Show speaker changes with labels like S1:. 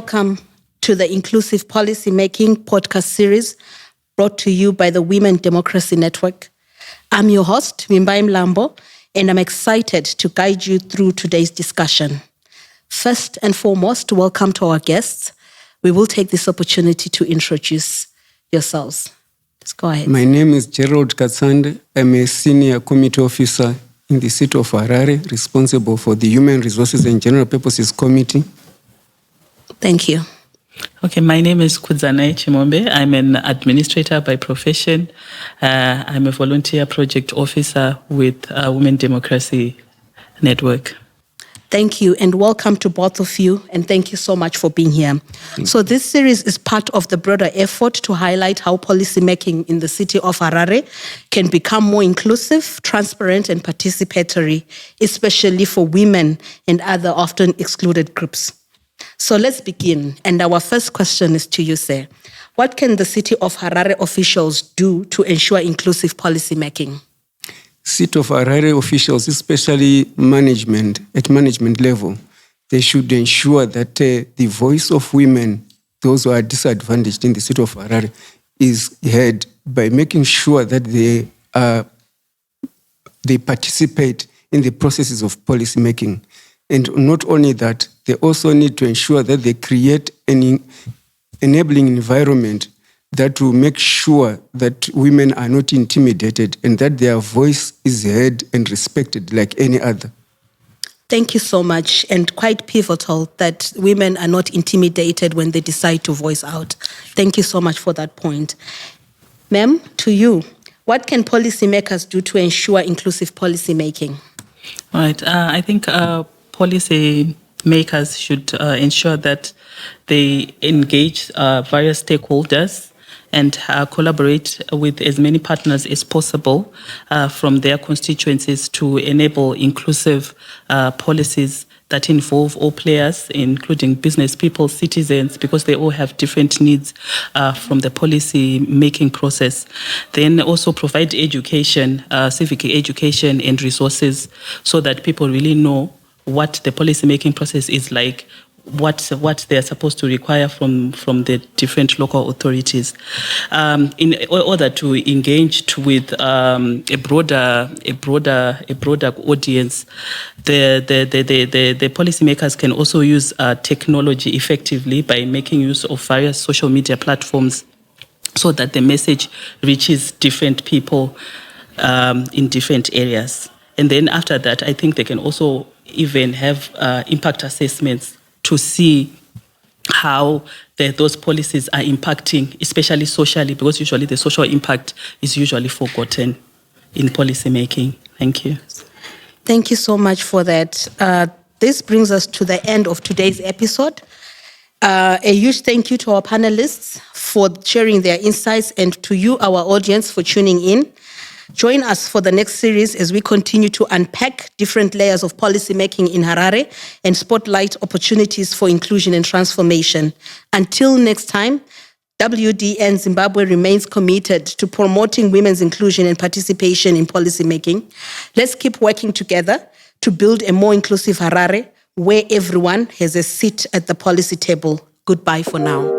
S1: welcome to the Inclusive Policymaking Podcast Series brought to you by the Women Democracy Network. I'm your host, Mimbai Mlambo, and I'm excited to guide you through today's discussion. First and foremost, welcome to our guests. We will take this opportunity to introduce yourselves. Let's go ahead.
S2: My name is Gerald Katsande. I'm a senior committee officer in the City of Harare, responsible for the Human Resources and General Purposes Committee.
S1: Thank you.
S3: Okay, my name is Kudzanae Chimombe. I'm an administrator by profession. I'm a volunteer project officer with Women Democracy Network.
S1: Thank you, and welcome to both of you, and thank you so much for being here. So this series is part of the broader effort to highlight how policymaking in the City of Harare can become more inclusive, transparent, and participatory, especially for women and other often excluded groups. So let's begin, and our first question is to you, sir. What can the City of Harare officials do to ensure inclusive policymaking?
S2: City of Harare officials, especially management, at management level, they should ensure that the voice of women, those who are disadvantaged in the City of Harare, is heard by making sure that they participate in the processes of policy making. And not only that, they also need to ensure that they create an enabling environment that will make sure that women are not intimidated and that their voice is heard and respected like any other.
S1: Thank you so much, and quite pivotal that women are not intimidated when they decide to voice out. Thank you so much for that point. Ma'am, to you, what can policymakers do to ensure inclusive policy making?
S3: Right. I think policy makers should ensure that they engage various stakeholders and collaborate with as many partners as possible from their constituencies to enable inclusive policies that involve all players, including business people, citizens, because they all have different needs from the policy making process. Then also provide education, civic education and resources so that people really know what the policy making process is like, what they're supposed to require from the different local authorities, in order to engage with a broader audience. The policymakers can also use technology effectively by making use of various social media platforms so that the message reaches different people in different areas. And then after that, I think they can also even have impact assessments to see how those policies are impacting, especially socially, because usually the social impact is usually forgotten in policy making. Thank you.
S1: Thank you so much for that. This brings us to the end of today's episode. A huge thank you to our panelists for sharing their insights and to you, our audience, for tuning in. Join us for the next series as we continue to unpack different layers of policymaking in Harare and spotlight opportunities for inclusion and transformation. Until next time, WDN Zimbabwe remains committed to promoting women's inclusion and participation in policymaking. Let's keep working together to build a more inclusive Harare where everyone has a seat at the policy table. Goodbye for now.